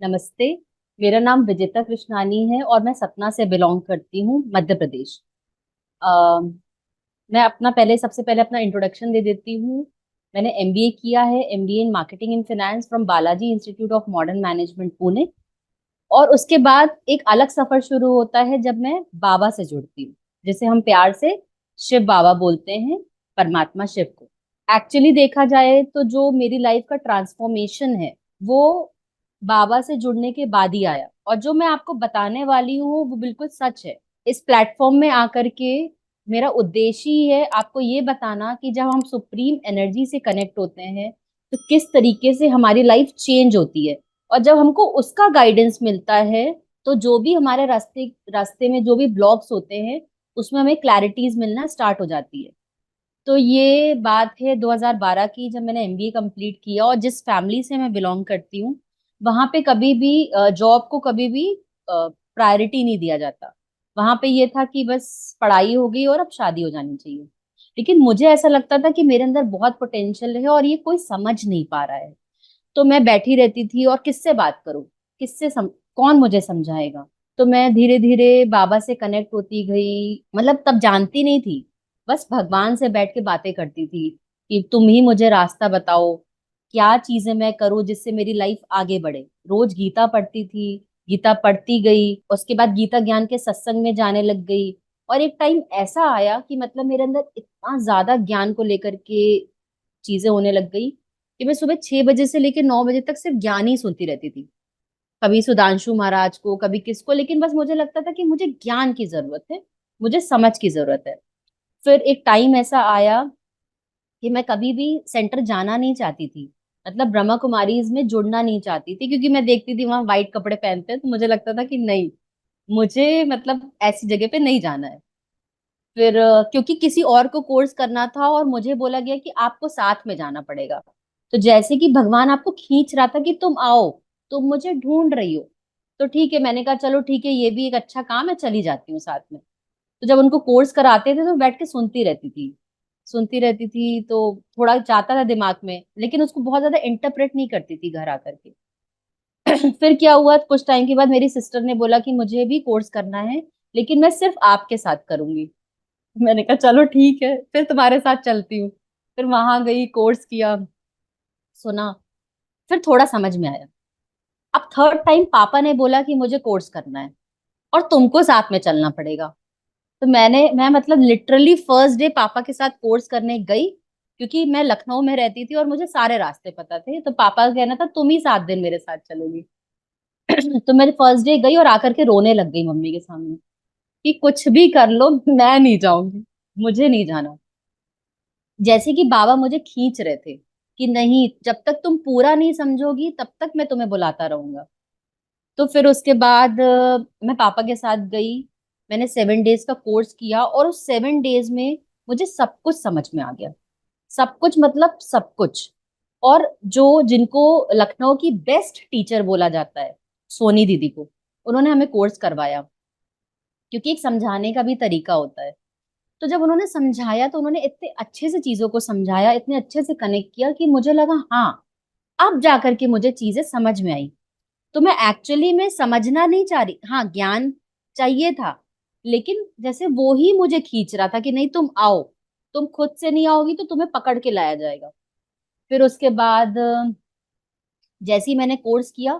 नमस्ते। मेरा नाम विजेता कृष्णानी है और मैं सतना से बिलोंग करती हूँ, मध्य प्रदेश। अ, मैं अपना पहले सबसे पहले अपना इंट्रोडक्शन दे देती हूँ। मैंने एमबीए किया है, MBA in marketing and finance from Balaji institute of modern management Pune. और उसके बाद एक अलग सफर शुरू होता है जब मैं बाबा से जुड़ती हूँ, जिसे हम प्यार से शिव बाबा बोलते हैं, परमात्मा शिव को। एक्चुअली देखा जाए तो जो मेरी लाइफ का ट्रांसफॉर्मेशन है वो बाबा से जुड़ने के बाद ही आया, और जो मैं आपको बताने वाली हूँ वो बिल्कुल सच है। इस प्लेटफॉर्म में आकर के मेरा उद्देश्य ही है आपको ये बताना कि जब हम सुप्रीम एनर्जी से कनेक्ट होते हैं तो किस तरीके से हमारी लाइफ चेंज होती है। और जब हमको उसका गाइडेंस मिलता है तो जो भी हमारे रास्ते रास्ते में जो भी ब्लॉक्स होते हैं उसमें हमें क्लैरिटीज मिलना स्टार्ट हो जाती है। तो ये बात है 2012 की, जब मैंने एमबीए कंप्लीट किया। और जिस फैमिली से मैं बिलोंग करती हूँ वहां पे कभी भी जॉब को कभी भी प्रायोरिटी नहीं दिया जाता। वहां पे ये था कि बस पढ़ाई हो गई और अब शादी हो जानी चाहिए। लेकिन मुझे ऐसा लगता था कि मेरे अंदर बहुत पोटेंशियल है और ये कोई समझ नहीं पा रहा है। तो मैं बैठी रहती थी और किससे बात करूं, कौन मुझे समझाएगा। तो मैं धीरे धीरे बाबा से कनेक्ट होती गई, मतलब तब जानती नहीं थी, बस भगवान से बैठ के बातें करती थी कि तुम ही मुझे रास्ता बताओ, क्या चीजें मैं करूं जिससे मेरी लाइफ आगे बढ़े। रोज गीता पढ़ती थी, गीता पढ़ती गई, उसके बाद गीता ज्ञान के सत्संग में जाने लग गई। और एक टाइम ऐसा आया कि मतलब मेरे अंदर इतना ज्यादा ज्ञान को लेकर के चीजें होने लग गई कि मैं सुबह 6 बजे से लेकर 9 बजे तक सिर्फ ज्ञान ही सुनती रहती थी। कभी सुधांशु महाराज को, कभी किसको, लेकिन बस मुझे लगता था कि मुझे ज्ञान की जरूरत है, मुझे समझ की जरूरत है। फिर एक टाइम ऐसा आया कि मैं कभी भी सेंटर जाना नहीं चाहती थी, मतलब ब्रह्मा कुमारीज में जुड़ना नहीं चाहती थी, क्योंकि मैं देखती थी वहां व्हाइट कपड़े पहनते हैं तो मुझे लगता था कि नहीं, मुझे मतलब ऐसी जगह पे नहीं जाना है। फिर क्योंकि किसी और को कोर्स करना था और मुझे बोला गया कि आपको साथ में जाना पड़ेगा। तो जैसे कि भगवान आपको खींच रहा था कि तुम आओ, तुम मुझे ढूंढ रही हो, तो ठीक है, मैंने कहा चलो ठीक है, ये भी एक अच्छा काम है, चली जाती हूँ साथ में। तो जब उनको कोर्स कराते थे तो बैठ के सुनती रहती थी तो थोड़ा जाता था दिमाग में, लेकिन उसको बहुत ज्यादा इंटरप्रेट नहीं करती थी घर आकर के। फिर क्या हुआ, कुछ टाइम के बाद मेरी सिस्टर ने बोला कि मुझे भी कोर्स करना है, लेकिन मैं सिर्फ आपके साथ करूंगी। मैंने कहा चलो ठीक है, फिर तुम्हारे साथ चलती हूँ। फिर वहां गई, कोर्स किया, सुना, फिर थोड़ा समझ में आया। अब थर्ड टाइम पापा ने बोला कि मुझे कोर्स करना है और तुमको साथ में चलना पड़ेगा। तो मैं मतलब लिटरली फर्स्ट डे पापा के साथ कोर्स करने गई, क्योंकि मैं लखनऊ में रहती थी और मुझे सारे रास्ते पता थे। तो पापा का कहना था तुम ही 7 दिन मेरे साथ चलोगी। तो मैं फर्स्ट डे गई और आकर के रोने लग गई मम्मी के सामने कि कुछ भी कर लो, मैं नहीं जाऊंगी, मुझे नहीं जाना। जैसे कि बाबा मुझे खींच रहे थे कि नहीं, जब तक तुम पूरा नहीं समझोगी तब तक मैं तुम्हें बुलाता रहूंगा। तो फिर उसके बाद मैं पापा के साथ गई। मैंने 7 डेज का कोर्स किया और उस 7 डेज में मुझे सब कुछ समझ में आ गया। सब कुछ मतलब सब कुछ। और जो जिनको लखनऊ की बेस्ट टीचर बोला जाता है, सोनी दीदी को, उन्होंने हमें कोर्स करवाया, क्योंकि एक समझाने का भी तरीका होता है। तो जब उन्होंने समझाया तो उन्होंने इतने अच्छे से चीजों को समझाया, इतने अच्छे से कनेक्ट किया कि मुझे लगा हाँ, अब जाकर के मुझे चीजें समझ में आई। तो मैं एक्चुअली में समझना नहीं चाह रही, हाँ ज्ञान चाहिए था, लेकिन जैसे वो ही मुझे खींच रहा था कि नहीं तुम आओ, तुम खुद से नहीं आओगी तो तुम्हें पकड़ के लाया जाएगा। फिर उसके बाद जैसे ही मैंने कोर्स किया,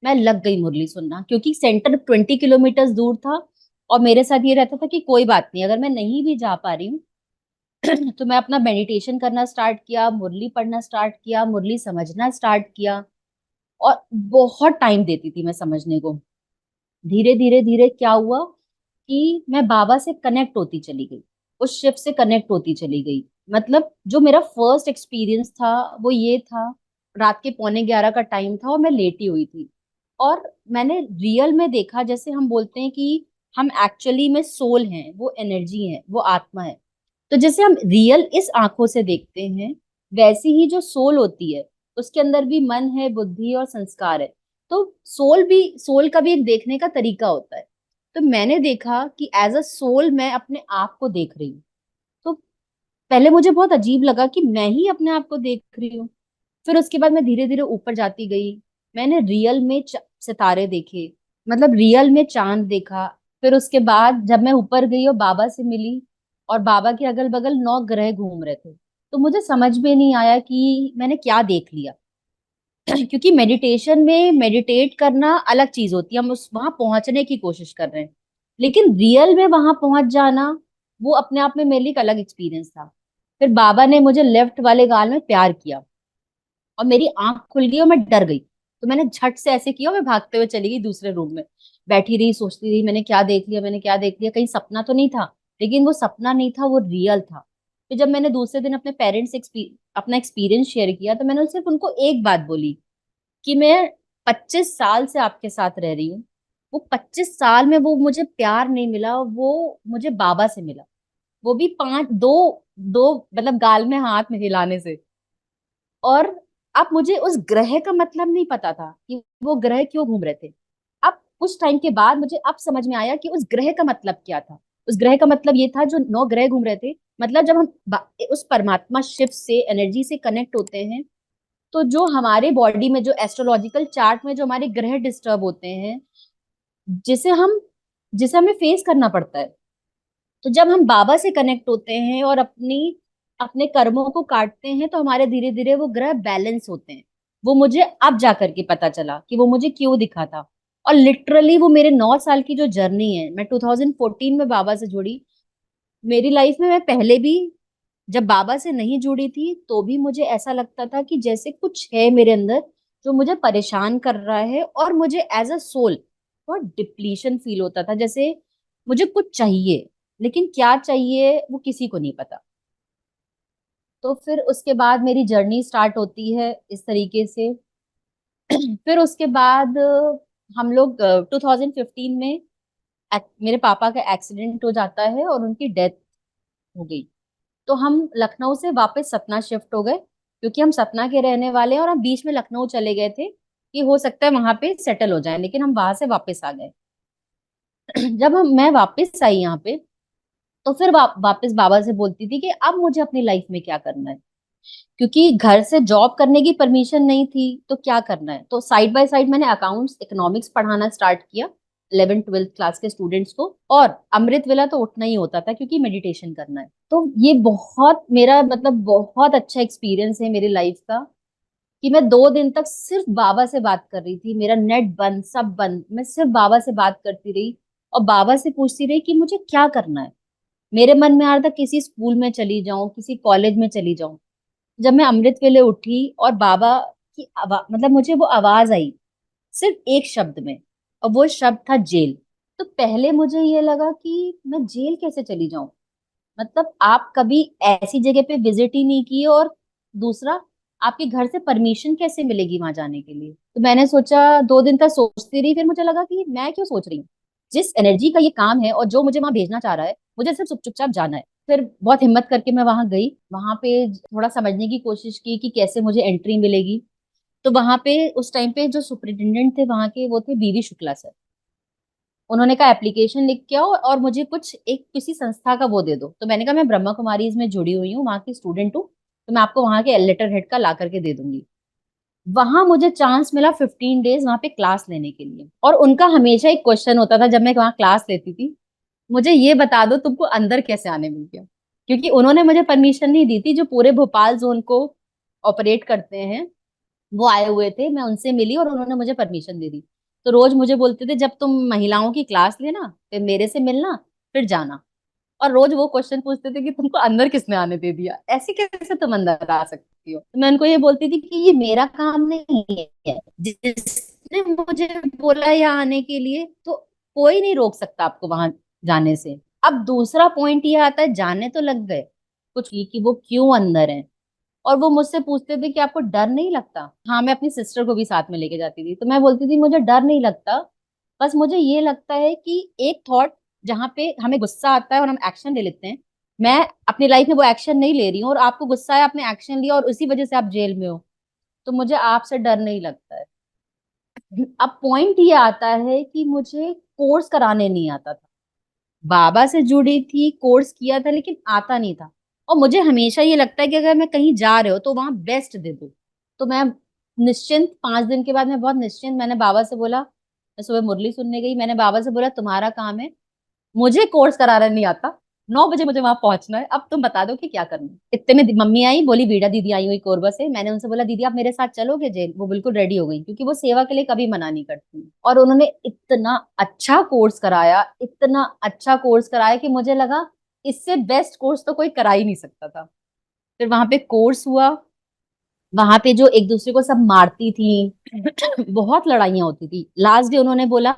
मैं लग गई मुरली सुनना, क्योंकि सेंटर 20 किलोमीटर दूर था। और मेरे साथ ये रहता था कि कोई बात नहीं, अगर मैं नहीं भी जा पा रही हूँ तो मैं अपना मेडिटेशन करना स्टार्ट किया, मुरली पढ़ना स्टार्ट किया, मुरली समझना स्टार्ट किया। और बहुत टाइम देती थी मैं समझने को। धीरे धीरे धीरे क्या हुआ कि मैं बाबा से कनेक्ट होती चली गई, उस शिव से कनेक्ट होती चली गई। मतलब जो मेरा फर्स्ट एक्सपीरियंस था वो ये था, रात के पौने 11 का टाइम था और मैं लेटी हुई थी। और मैंने रियल में देखा, जैसे हम बोलते हैं कि हम एक्चुअली में सोल हैं, वो एनर्जी है, वो आत्मा है। तो जैसे हम रियल इस आंखों से देखते हैं, वैसी ही जो सोल होती है उसके अंदर भी मन है, बुद्धि और संस्कार है। तो सोल का भी एक देखने का तरीका होता है। तो मैंने देखा कि एज अ सोल मैं अपने आप को देख रही हूँ। तो पहले मुझे बहुत अजीब लगा कि मैं ही अपने आप को देख रही हूँ। फिर उसके बाद मैं धीरे धीरे ऊपर जाती गई। मैंने रियल में सितारे देखे, मतलब रियल में चांद देखा। फिर उसके बाद जब मैं ऊपर गई और बाबा से मिली, और बाबा के अगल बगल 9 ग्रह घूम रहे थे, तो मुझे समझ में नहीं आया कि मैंने क्या देख लिया। क्योंकि मेडिटेशन में मेडिटेट करना अलग चीज होती है, हम उस वहां पहुंचने की कोशिश कर रहे हैं, लेकिन रियल में वहां पहुंच जाना, वो अपने आप में मेरे लिए एक अलग एक्सपीरियंस था। फिर बाबा ने मुझे लेफ्ट वाले गाल में प्यार किया, और मेरी आंख खुल गई और मैं डर गई। तो मैंने झट से ऐसे किया और मैं भागते हुए चली गई दूसरे रूम में। बैठी रही, सोचती रही, मैंने क्या देख लिया, मैंने क्या देख लिया, कहीं सपना तो नहीं था। लेकिन वो सपना नहीं था, वो रियल था। फिर जब मैंने दूसरे दिन अपने पेरेंट्स से अपना एक्सपीरियंस शेयर किया, तो मैंने सिर्फ उनको एक बात बोली कि मैं 25 साल से आपके साथ रह रही हूँ, वो 25 साल में वो मुझे प्यार नहीं मिला, वो मुझे बाबा से मिला। वो भी पांच दो दो मतलब गाल में हाथ में हिलाने से। और अब मुझे उस ग्रह का मतलब नहीं पता था कि वो ग्रह क्यों घूम रहे थे। अब कुछ टाइम के बाद मुझे अब समझ में आया कि उस ग्रह का मतलब क्या था। उस ग्रह का मतलब ये था, जो 9 ग्रह घूम रहे थे, मतलब जब हम उस परमात्मा शिव से एनर्जी से कनेक्ट होते हैं, तो जो हमारे बॉडी में, जो एस्ट्रोलॉजिकल चार्ट में जो हमारे ग्रह डिस्टर्ब होते हैं, जिसे हम जिसे हमें फेस करना पड़ता है, तो जब हम बाबा से कनेक्ट होते हैं और अपनी अपने कर्मों को काटते हैं, तो हमारे धीरे धीरे वो ग्रह बैलेंस होते हैं। वो मुझे अब जा करके पता चला कि वो मुझे क्यों दिखा था। और लिटरली वो मेरे 9 साल की जो जर्नी है, मैं 2014 में बाबा से जुड़ी। मेरी लाइफ में, मैं पहले भी जब बाबा से नहीं जुड़ी थी, तो भी मुझे ऐसा लगता था कि जैसे कुछ है मेरे अंदर जो मुझे परेशान कर रहा है, और मुझे एज अ सोल बहुत डिप्लीशन फील होता था, जैसे मुझे कुछ चाहिए, लेकिन क्या चाहिए वो किसी को नहीं पता। तो फिर उसके बाद मेरी जर्नी स्टार्ट होती है इस तरीके से। फिर उसके बाद हम लोग 2015 में मेरे पापा का एक्सीडेंट हो जाता है और उनकी डेथ हो गई। तो हम लखनऊ से वापस सतना शिफ्ट हो गए, क्योंकि हम सतना के रहने वाले हैं, और हम बीच में लखनऊ चले गए थे कि हो सकता है वहां पे सेटल हो जाए, लेकिन हम वहां से वापस आ गए। जब मैं वापस आई यहाँ पे, तो फिर वापस बाबा से बोलती थी कि अब मुझे अपनी लाइफ में क्या करना है, क्योंकि घर से जॉब करने की परमिशन नहीं थी, तो क्या करना है। तो साइड बाय साइड मैंने अकाउंट्स इकोनॉमिक्स पढ़ाना स्टार्ट किया 11th 12th क्लास के स्टूडेंट्स को। और अमृत वेला तो उठना ही होता था, क्योंकि मेडिटेशन करना है। तो ये बहुत मेरा मतलब बहुत अच्छा एक्सपीरियंस है मेरी लाइफ का, कि मैं 2 दिन तक सिर्फ बाबा से बात कर रही थी। मेरा नेट बंद, सब बंद, मैं सिर्फ बाबा से बात करती रही, और बाबा से पूछती रही कि मुझे क्या करना है। मेरे मन में आ रहा था किसी स्कूल में चली जाऊं, किसी कॉलेज में चली जाऊं। जब मैं अमृत वेले उठी और बाबा की मतलब मुझे वो आवाज आई सिर्फ एक शब्द में, और वो शब्द था जेल। तो पहले मुझे ये लगा कि मैं जेल कैसे चली जाऊं, मतलब आप कभी ऐसी जगह पे विजिट ही नहीं की, और दूसरा, आपके घर से परमिशन कैसे मिलेगी वहां जाने के लिए। तो मैंने सोचा, 2 दिन तक सोचती रही, फिर मुझे लगा कि मैं क्यों सोच रही हूँ, जिस एनर्जी का ये काम है और जो मुझे वहां भेजना चाह रहा है, मुझे सिर्फ चुपचाप जाना है। फिर बहुत हिम्मत करके मैं वहां गई, वहां पे थोड़ा समझने की कोशिश की कि कैसे मुझे एंट्री मिलेगी। तो वहां पे उस टाइम पे जो सुपरिटेंडेंट थे वहां के, वो थे बीवी शुक्ला सर। उन्होंने कहा एप्लीकेशन लिख के आओ और मुझे कुछ एक किसी संस्था का वो दे दो। तो मैंने कहा मैं ब्रह्मा कुमारी में जुड़ी हुई हूँ, वहां की स्टूडेंट हूँ, तो मैं आपको वहां के लेटर हेड का ला करके दे दूंगी। वहां मुझे चांस मिला 15 डेज वहां पे क्लास लेने के लिए। और उनका हमेशा एक क्वेश्चन होता था जब मैं वहां क्लास लेती थी, मुझे ये बता दो तुमको अंदर कैसे आने मिल गया। क्योंकि उन्होंने मुझे परमिशन नहीं दी थी, जो पूरे भोपाल जोन को ऑपरेट करते हैं वो आए हुए थे, मैं उनसे मिली और उन्होंने मुझे परमिशन दे दी। तो रोज मुझे बोलते थे जब तुम महिलाओं की क्लास लेना, फिर मेरे से मिलना, फिर जाना। और रोज वो क्वेश्चन पूछते थे कि तुमको अंदर किसने आने दे दिया, ऐसे कैसे तुम अंदर आ सकती हो। तो मैं उनको ये बोलती थी कि ये मेरा काम नहीं है, जिसने मुझे बोला यहाँ आने के लिए, तो कोई नहीं रोक सकता आपको वहां जाने से। अब दूसरा पॉइंट ये आता है, जाने तो लग गए कुछ कि वो क्यों अंदर है। और वो मुझसे पूछते थे कि आपको डर नहीं लगता। हाँ, मैं अपनी सिस्टर को भी साथ में लेके जाती थी, तो मैं बोलती थी मुझे डर नहीं लगता, बस मुझे ये लगता है कि एक थॉट जहाँ पे हमें गुस्सा आता है और हम एक्शन ले लेते हैं, मैं अपनी लाइफ में वो एक्शन नहीं ले रही हूँ, और आपको गुस्सा है, आपने एक्शन लिया और उसी वजह से आप जेल में हो, तो मुझे आपसे डर नहीं लगता है। अब पॉइंट ये आता है कि मुझे कोर्स कराने नहीं आता था। बाबा से जुड़ी थी, कोर्स किया था, लेकिन आता नहीं था। और मुझे हमेशा ये लगता है कि अगर मैं कहीं जा रहे हो तो वहां बेस्ट दे दूं। तो मैं निश्चिंत 5 दिन के बाद मैं बहुत निश्चिंत, मैंने बाबा से बोला, मैं सुबह मुरली सुनने गई, मैंने बाबा से बोला तुम्हारा काम है, मुझे कोर्स कराना नहीं आता, 9 बजे मुझे वहां पहुंचना है, अब तुम बता दो कि क्या करना है। इतने में मम्मी आई, बोली बीड़ा दीदी आई हुई कोरबा से, मैंने उनसे बोला दीदी आप मेरे साथ चलोगे जेल? वो बिल्कुल रेडी हो गई, क्योंकि वो सेवा के लिए कभी मना नहीं करती, और उन्होंने इतना अच्छा कोर्स कराया, इतना अच्छा कोर्स कराया कि मुझे लगा इससे बेस्ट कोर्स तो कोई करा ही नहीं सकता था। फिर वहां पे कोर्स हुआ, वहां पे जो एक दूसरे को सब मारती थी, बहुत लड़ाइयां होती थी, लास्ट डे उन्होंने बोला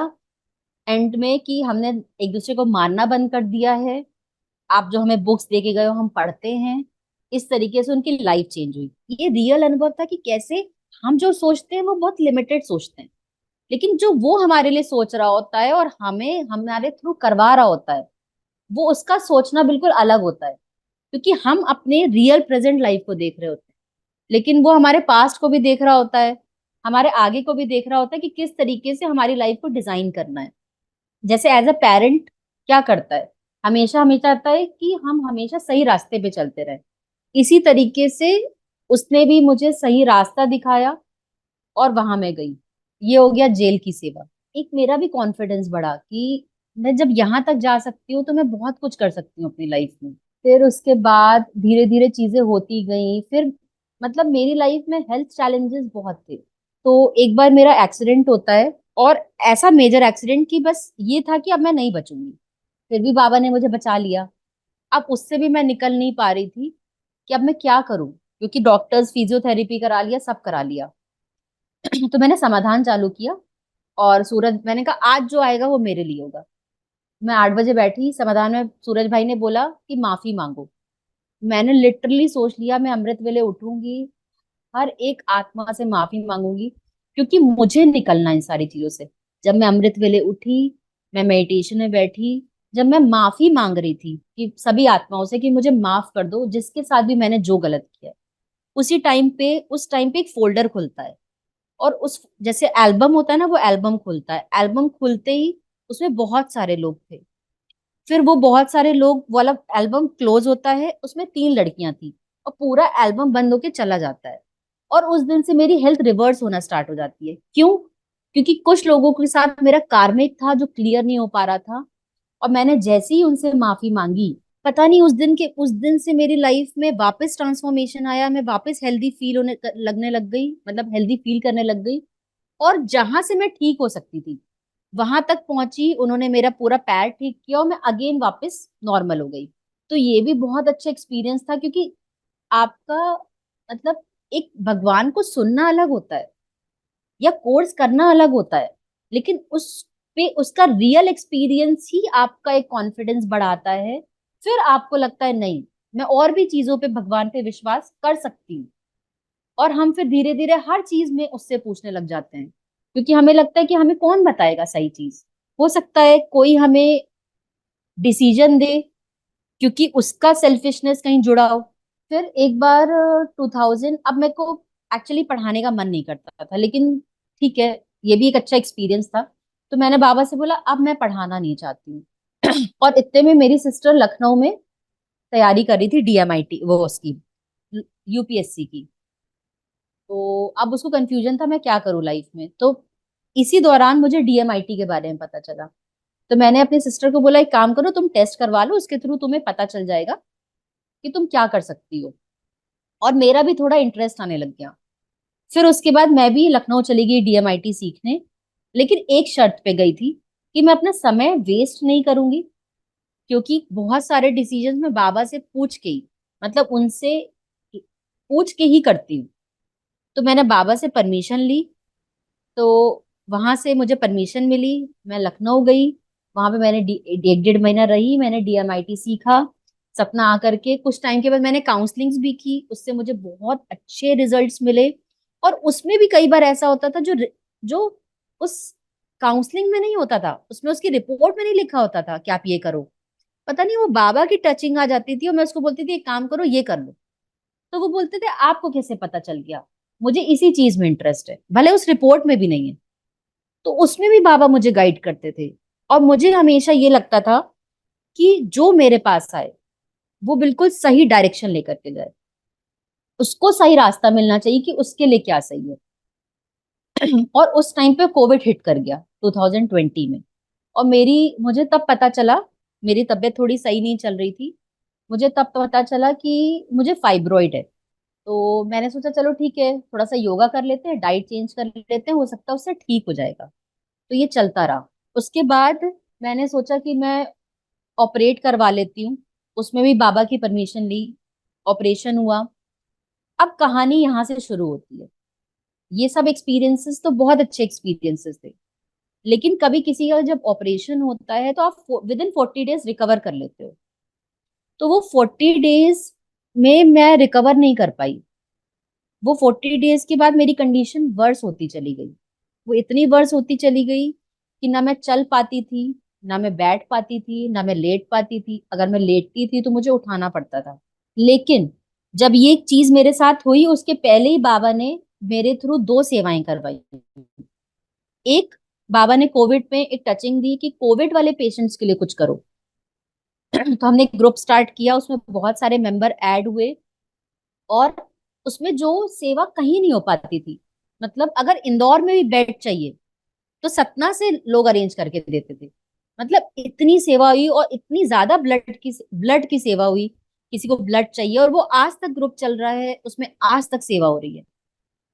एंड में कि हमने एक दूसरे को मारना बंद कर दिया है, आप जो हमें बुक्स दे के गए हो हम पढ़ते हैं। इस तरीके से उनकी लाइफ चेंज हुई। ये रियल अनुभव था कि कैसे हम जो सोचते हैं वो बहुत लिमिटेड सोचते हैं, लेकिन जो वो हमारे लिए सोच रहा होता है और हमें हमारे थ्रू करवा रहा होता है, वो उसका सोचना बिल्कुल अलग होता है, क्योंकि हम अपने रियल प्रेजेंट लाइफ को देख रहे होते हैं, लेकिन वो हमारे पास्ट को भी देख रहा होता है, हमारे आगे को भी देख रहा होता है कि किस तरीके से हमारी लाइफ को डिजाइन करना है। जैसे एज अ पेरेंट क्या करता है, हमेशा हमें चाहता है कि हम हमेशा सही रास्ते पे चलते रहें। इसी तरीके से उसने भी मुझे सही रास्ता दिखाया और वहां मैं गई। ये हो गया जेल की सेवा। एक मेरा भी कॉन्फिडेंस बढ़ा कि मैं जब यहाँ तक जा सकती हूँ तो मैं बहुत कुछ कर सकती हूँ अपनी लाइफ में। फिर उसके बाद धीरे धीरे चीजें होती गई। फिर मतलब मेरी लाइफ में हेल्थ चैलेंजेस बहुत थे, तो एक बार मेरा एक्सीडेंट होता है, और ऐसा मेजर एक्सीडेंट कि बस ये था कि अब मैं नहीं बचूंगी, फिर भी बाबा ने मुझे बचा लिया। अब उससे भी मैं निकल नहीं पा रही थी कि अब मैं क्या करूं, क्योंकि डॉक्टर्स फिजियोथेरेपी करा लिया, सब करा लिया। तो मैंने समाधान चालू किया, और सूरज, मैंने कहा आज जो आएगा वो मेरे लिए होगा। मैं 8 बजे बैठी समाधान में, सूरज भाई ने बोला कि माफी मांगो। मैंने लिटरली सोच लिया मैं अमृत वेले उठूंगी, हर एक आत्मा से माफी मांगूंगी, क्योंकि मुझे निकलना है इन सारी चीजों से। जब मैं अमृत वेले उठी, मैं मेडिटेशन में बैठी, जब मैं माफी मांग रही थी कि सभी आत्माओं से कि मुझे माफ कर दो जिसके साथ भी मैंने जो गलत किया है, उस टाइम पे एक फोल्डर खुलता है, और उस जैसे एल्बम होता है ना, वो एल्बम खुलता है, एल्बम खुलते ही उसमें बहुत सारे लोग थे। फिर वो बहुत सारे लोग वाला एल्बम क्लोज होता है, उसमें 3 लड़कियां थी, और पूरा एल्बम बंद होके चला जाता है। और उस दिन से मेरी हेल्थ रिवर्स होना स्टार्ट हो जाती है। क्यों? क्योंकि कुछ लोगों के साथ मेरा कार्मिक था जो क्लियर नहीं हो पा रहा था, और मैंने जैसे ही उनसे माफी मांगी, पता नहीं उस दिन से मेरी लाइफ में वापस ट्रांसफॉर्मेशन आया, मैं वापस हेल्दी फील होने लगने लग गई, मतलब हेल्दी फील करने लग गई। और जहां से मैं ठीक हो सकती थी वहां तक पहुंची, उन्होंने मेरा पूरा पैर ठीक किया और मैं अगेन वापस नॉर्मल हो गई। तो ये भी बहुत अच्छा एक्सपीरियंस था, क्योंकि आपका मतलब एक भगवान को सुनना अलग होता है या कोर्स करना अलग होता है, लेकिन उस पे उसका रियल एक्सपीरियंस ही आपका एक कॉन्फिडेंस बढ़ाता है। फिर आपको लगता है नहीं, मैं और भी चीजों पे भगवान पे विश्वास कर सकती हूँ, और हम फिर धीरे धीरे हर चीज में उससे पूछने लग जाते हैं, क्योंकि हमें लगता है कि हमें कौन बताएगा सही चीज। हो सकता है कोई हमें डिसीजन दे, क्योंकि उसका सेल्फिशनेस कहीं जुड़ा हो। फिर एक बार 2000, अब मेरे को एक्चुअली पढ़ाने का मन नहीं करता था, लेकिन ठीक है, ये भी एक अच्छा एक्सपीरियंस था। तो मैंने बाबा से बोला अब मैं पढ़ाना नहीं चाहती हूँ। और इतने में मेरी सिस्टर लखनऊ में तैयारी कर रही थी डीएमआईटी, वो उसकी यूपीएससी की। तो अब उसको कंफ्यूजन था मैं क्या करूँ लाइफ में। तो इसी दौरान मुझे डीएमआईटी के बारे में पता चला। तो मैंने अपनी सिस्टर को बोला एक काम करो, तुम टेस्ट करवा लो, उसके थ्रू तुम्हें पता चल जाएगा कि तुम क्या कर सकती हो। और मेरा भी थोड़ा इंटरेस्ट आने लग गया। फिर उसके बाद मैं भी लखनऊ चली गई डीएमआईटी सीखने, लेकिन एक शर्त पे गई थी कि मैं अपना समय वेस्ट नहीं करूंगी, क्योंकि बहुत सारे डिसीजन मैं बाबा से पूछ के ही, मतलब उनसे पूछ के ही करती हूँ। तो मैंने बाबा से परमिशन ली, तो वहां से मुझे परमिशन मिली, मैं लखनऊ गई। वहां पे मैंने 1 डेढ़ महीना रही, मैंने डीएमआईटी सीखा। सपना आकर के कुछ टाइम के बाद मैंने काउंसलिंग्स भी की, उससे मुझे बहुत अच्छे रिजल्ट्स मिले। और उसमें भी कई बार ऐसा होता था जो उस काउंसलिंग में नहीं होता था, उसमें उसकी रिपोर्ट में नहीं लिखा होता था कि आप ये करो। पता नहीं वो बाबा की टचिंग आ जाती थी, और मैं उसको बोलती थी एक काम करो ये कर लो। तो वो बोलते थे आपको कैसे पता चल गया? मुझे इसी चीज में इंटरेस्ट है, भले उस रिपोर्ट में भी नहीं है। तो उसमें भी बाबा मुझे गाइड करते थे, और मुझे हमेशा ये लगता था कि जो मेरे पास आए वो बिल्कुल सही डायरेक्शन लेकर के जाए, उसको सही रास्ता मिलना चाहिए कि उसके लिए क्या सही है। और उस टाइम पे कोविड हिट कर गया 2020 में। और मुझे तब पता चला, मेरी तबीयत थोड़ी सही नहीं चल रही थी। मुझे तब पता चला कि मुझे फाइब्रॉइड है। तो मैंने सोचा चलो ठीक है, थोड़ा सा योगा कर लेते हैं, डाइट चेंज कर लेते हैं, हो सकता है उससे ठीक हो जाएगा। तो ये चलता रहा। उसके बाद मैंने सोचा कि मैं ऑपरेट करवा लेती हूँ। उसमें भी बाबा की परमिशन ली, ऑपरेशन हुआ। अब कहानी यहाँ से शुरू होती है। ये सब एक्सपीरियंसेस तो बहुत अच्छे एक्सपीरियंसेस थे, लेकिन कभी किसी का जब ऑपरेशन होता है तो आप विद इन 40 डेज रिकवर कर लेते हो। तो वो 40 डेज में मैं रिकवर नहीं कर पाई। वो 40 डेज के बाद मेरी कंडीशन वर्स होती चली गई। वो इतनी वर्स होती चली गई कि ना मैं चल पाती थी, ना मैं बैठ पाती थी, ना मैं लेट पाती थी। अगर मैं लेटती थी तो मुझे उठाना पड़ता था। लेकिन जब ये चीज मेरे साथ हुई, उसके पहले ही बाबा ने मेरे थ्रू दो सेवाएं करवाई। एक, बाबा ने कोविड में एक टचिंग दी कि कोविड वाले पेशेंट्स के लिए कुछ करो। तो हमने एक ग्रुप स्टार्ट किया, उसमें बहुत सारे मेंबर ऐड हुए। और उसमें जो सेवा कहीं नहीं हो पाती थी, मतलब अगर इंदौर में भी बेड चाहिए तो सतना से लोग अरेंज करके देते थे। मतलब इतनी सेवा हुई, और इतनी ज्यादा ब्लड की सेवा हुई। किसी को ब्लड चाहिए और वो आज तक ग्रुप चल रहा है, उसमें आज तक सेवा हो रही है।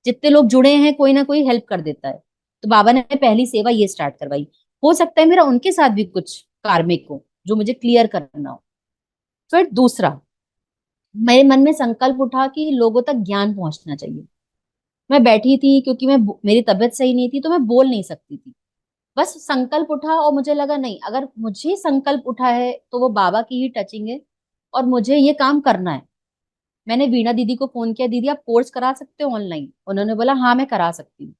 जितने लोग जुड़े हैं कोई ना कोई हेल्प कर देता है। तो बाबा ने पहली सेवा ये स्टार्ट करवाई। हो सकता है मेरा उनके साथ भी कुछ कार्मिक हो जो मुझे क्लियर करना हो। फिर दूसरा, मेरे मन में संकल्प उठा कि लोगों तक ज्ञान पहुंचना चाहिए। मैं बैठी थी क्योंकि मेरी तबीयत सही नहीं थी, तो मैं बोल नहीं सकती थी। बस संकल्प उठा और मुझे लगा नहीं, अगर मुझे संकल्प उठा है तो वो बाबा की ही टचिंग है और मुझे ये काम करना है। मैंने वीणा दीदी को फोन किया, दीदी आप कोर्स करा सकते हो ऑनलाइन? उन्होंने बोला हाँ मैं करा सकती हूँ।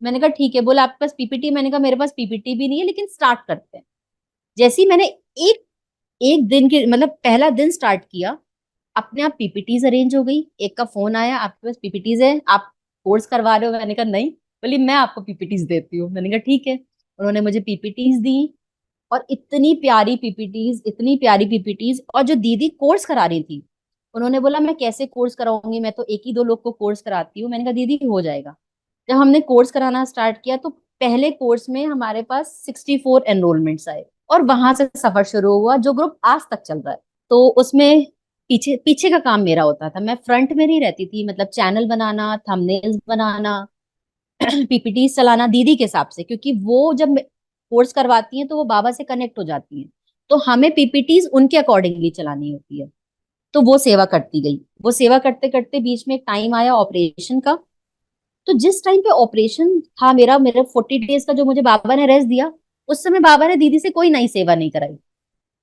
मैंने कहा ठीक है। बोला आपके पास पीपीटी? मैंने कहा मेरे पास पीपीटी भी नहीं है, लेकिन स्टार्ट करते हैं। जैसे ही मैंने एक एक दिन के मतलब पहला दिन स्टार्ट किया, अपने आप पीपीटीज अरेंज हो गई। एक का फोन आया, आपके पास पीपीटीज है, आप कोर्स करवा रहे हो? मैंने कहा नहीं। बोली मैं आपको पीपीटीज देती हूँ। मैंने कहा ठीक है। उन्होंने मुझे पीपीटीज दी। और इतनी प्यारी पीपीटीज। और जो दीदी कोर्स करा रही थी, उन्होंने बोला मैं कैसे कोर्स कराऊंगी, मैं तो एक ही दो लोग को कोर्स कराती हूँ। मैंने कहा दीदी हो जाएगा। जब हमने कोर्स कराना स्टार्ट किया तो पहले कोर्स में हमारे पास 64 एनरोलमेंट्स आए। और वहां से सफर शुरू हुआ जो ग्रुप आज तक चल रहा है। तो उसमें पीछे पीछे का काम मेरा होता था, मैं फ्रंट में नहीं रहती थी। मतलब चैनल बनाना, थंबनेल्स बनाना, पीपीटी चलाना दीदी के हिसाब से, क्योंकि वो जब कोर्स करवाती हैं तो वो बाबा से कनेक्ट हो जाती हैं। तो हमें पीपीटीज उनके अकॉर्डिंगली चलानी होती है। तो वो सेवा करती गई। वो सेवा करते करते बीच में एक टाइम आया ऑपरेशन का। तो जिस टाइम पे ऑपरेशन था मेरा मेरा 40 डेज का जो मुझे बाबा ने रेस्ट दिया, उस समय बाबा ने दीदी से कोई नई सेवा नहीं कराई।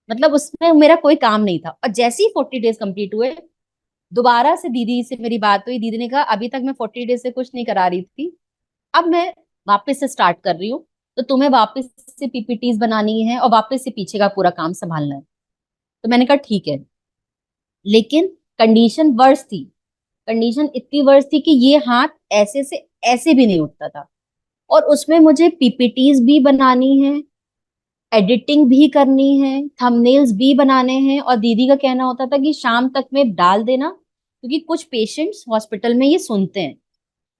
मतलब उसमें मेरा कोई काम नहीं था। और जैसे ही 40 डेज कंप्लीट हुए, दोबारा से दीदी से मेरी बात हुई। दीदी ने कहा अभी तक मैं 40 डेज से कुछ नहीं करा रही थी, अब मैं वापस से स्टार्ट कर रही हूँ। तो तुम्हें वापस से पीपीटीज बनानी है और वापस से पीछे का पूरा काम संभालना है। तो मैंने कहा ठीक है। लेकिन कंडीशन वर्स थी। कंडीशन इतनी वर्स थी कि ये हाथ ऐसे से ऐसे भी नहीं उठता था। और उसमें मुझे पीपीटीज भी बनानी है, एडिटिंग भी करनी है, थंबनेल्स भी बनाने हैं। और दीदी का कहना होता था कि शाम तक में डाल देना, क्योंकि कुछ पेशेंट्स हॉस्पिटल में ये सुनते हैं।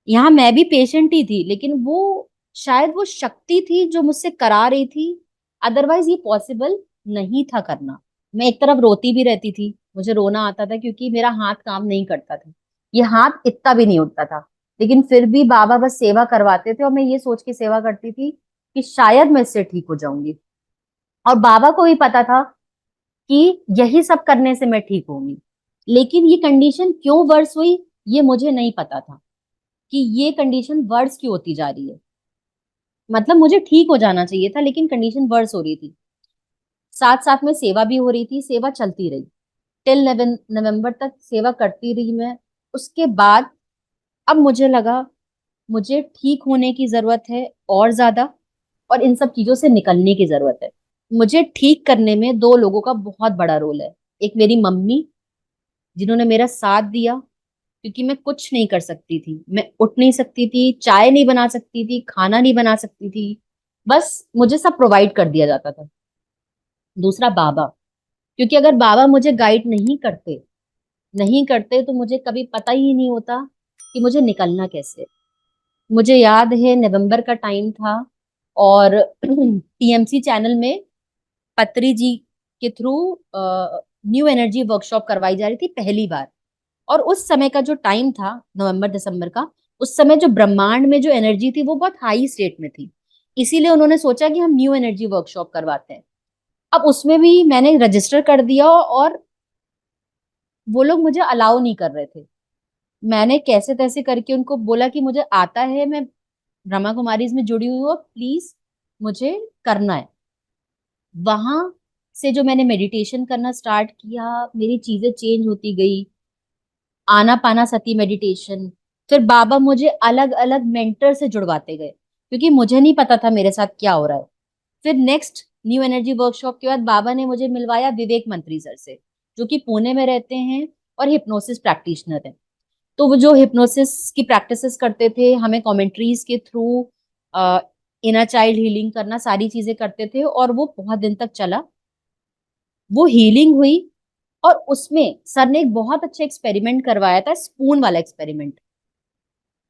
यहाँ मैं भी पेशेंट ही थी, लेकिन वो शायद वो शक्ति थी जो मुझसे करा रही थी। अदरवाइज ये पॉसिबल नहीं था करना। मैं एक तरफ रोती भी रहती थी, मुझे रोना आता था क्योंकि मेरा हाथ काम नहीं करता था। ये हाथ इतना भी नहीं उठता था। लेकिन फिर भी बाबा बस सेवा करवाते थे और मैं ये सोच के सेवा करती थी कि शायद मैं इससे ठीक हो जाऊंगी। और बाबा को भी पता था कि यही सब करने से मैं ठीक होंगी। लेकिन ये कंडीशन क्यों वर्स हुई, ये मुझे नहीं पता था कि ये कंडीशन वर्स क्यों होती जा रही है। मतलब मुझे ठीक हो जाना चाहिए था, लेकिन कंडीशन वर्स हो रही थी। साथ साथ में सेवा भी हो रही थी, सेवा चलती रही। टिल नवंबर तक सेवा करती रही मैं। उसके बाद अब मुझे लगा मुझे ठीक होने की जरूरत है और ज्यादा, और इन सब चीजों से निकलने की जरूरत है। मुझे ठीक करने में दो लोगों का बहुत बड़ा रोल है। एक मेरी मम्मी, जिन्होंने मेरा साथ दिया, क्योंकि मैं कुछ नहीं कर सकती थी। मैं उठ नहीं सकती थी, चाय नहीं बना सकती थी, खाना नहीं बना सकती थी। बस मुझे सब प्रोवाइड कर दिया जाता था। दूसरा बाबा, क्योंकि अगर बाबा मुझे गाइड नहीं करते तो मुझे कभी पता ही नहीं होता कि मुझे निकलना कैसे है। मुझे याद है नवंबर का टाइम था, और टीएमसी चैनल में पत्री जी के थ्रू न्यू एनर्जी वर्कशॉप करवाई जा रही थी पहली बार। और उस समय का जो टाइम था, नवंबर दिसंबर का, उस समय जो ब्रह्मांड में जो एनर्जी थी वो बहुत हाई स्टेट में थी। इसीलिए उन्होंने सोचा कि हम न्यू एनर्जी वर्कशॉप करवाते हैं। अब उसमें भी मैंने रजिस्टर कर दिया, और वो लोग मुझे अलाउ नहीं कर रहे थे। मैंने कैसे तैसे करके उनको बोला कि मुझे आता है, मैं ब्रह्मा कुमारी में जुड़ी हुई हूँ, प्लीज मुझे करना है। वहां से जो मैंने मेडिटेशन करना स्टार्ट किया, मेरी चीजें चेंज होती गई। आना पाना सती मेडिटेशन, फिर बाबा मुझे अलग अलग मेंटर से जुड़वाते गए, क्योंकि मुझे नहीं पता था मेरे साथ क्या हो रहा है। फिर नेक्स्ट न्यू एनर्जी वर्कशॉप के बाद बाबा ने मुझे मिलवाया विवेक मंत्री सर से, जो कि पुणे में रहते हैं और हिप्नोसिस प्रैक्टिशनर हैं। तो वो जो हिप्नोसिस की प्रैक्टिसेस करते थे, हमें कमेंट्रीज के थ्रू इनर चाइल्ड हीलिंग करना, सारी चीजें करते थे, और वो बहुत दिन तक चला। वो हीलिंग हुई, और उसमें सर ने एक बहुत अच्छा एक्सपेरिमेंट करवाया था, स्पून वाला एक्सपेरिमेंट,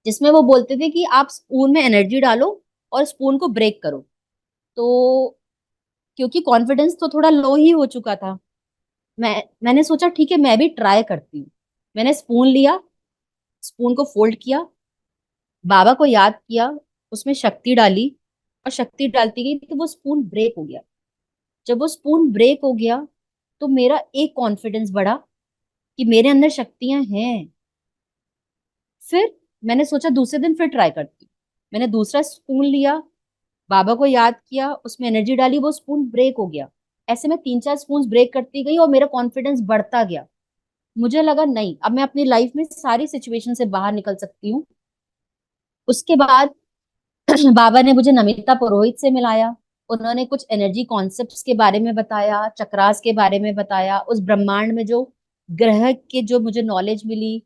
जिसमें वो बोलते थे कि आप स्पून में एनर्जी डालो और स्पून को ब्रेक करो। तो क्योंकि कॉन्फिडेंस तो थोड़ा लो ही हो चुका था, मैंने सोचा ठीक है, मैं भी ट्राई करती हूँ। मैंने स्पून लिया, स्पून को फोल्ड किया, बाबा को याद किया, उसमें शक्ति डाली, और शक्ति डालती गई तो वो स्पून ब्रेक हो गया। जब वो स्पून ब्रेक हो गया, तो मेरा एक कॉन्फिडेंस बढ़ा कि मेरे अंदर शक्तियां हैं। फिर मैंने सोचा दूसरे दिन फिर ट्राई करती हूँ। मैंने दूसरा स्पून लिया, बाबा को याद किया, उसमें एनर्जी डाली, वो स्पून ब्रेक हो गया। ऐसे मैं 3-4 स्पून ब्रेक करती गई, और मेरा कॉन्फिडेंस बढ़ता गया। मुझे लगा नहीं, अब मैं अपनी लाइफ में सारी सिचुएशन से बाहर निकल सकती हूँ। उसके बाद बाबा ने मुझे नमिता पुरोहित से मिलाया। उन्होंने कुछ एनर्जी कॉन्सेप्ट्स के बारे में बताया, चक्रास के बारे में बताया, उस ब्रह्मांड में जो ग्रह के जो मुझे नॉलेज मिली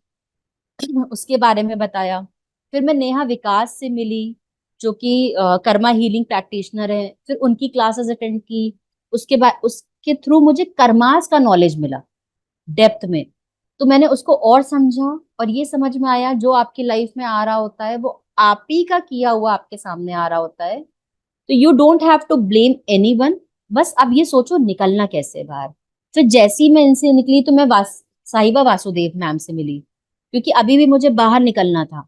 उसके बारे में बताया। फिर मैं नेहा विकास से मिली, जो कि कर्मा हीलिंग प्रैक्टिशनर है। फिर उनकी क्लासेस अटेंड की। उसके बाद उसके थ्रू मुझे कर्मास का नॉलेज मिला डेप्थ में। तो मैंने उसको और समझा, और ये समझ में आया जो आपकी लाइफ में आ रहा होता है वो आप ही का किया हुआ आपके सामने आ रहा होता है। तो you don't have to blame anyone. बस अब ये सोचो निकलना कैसे है बाहर। फिर जैसे ही मैं इनसे निकली, तो मैं साहिबा वासुदेव मैम से मिली, क्योंकि अभी भी मुझे बाहर निकलना था।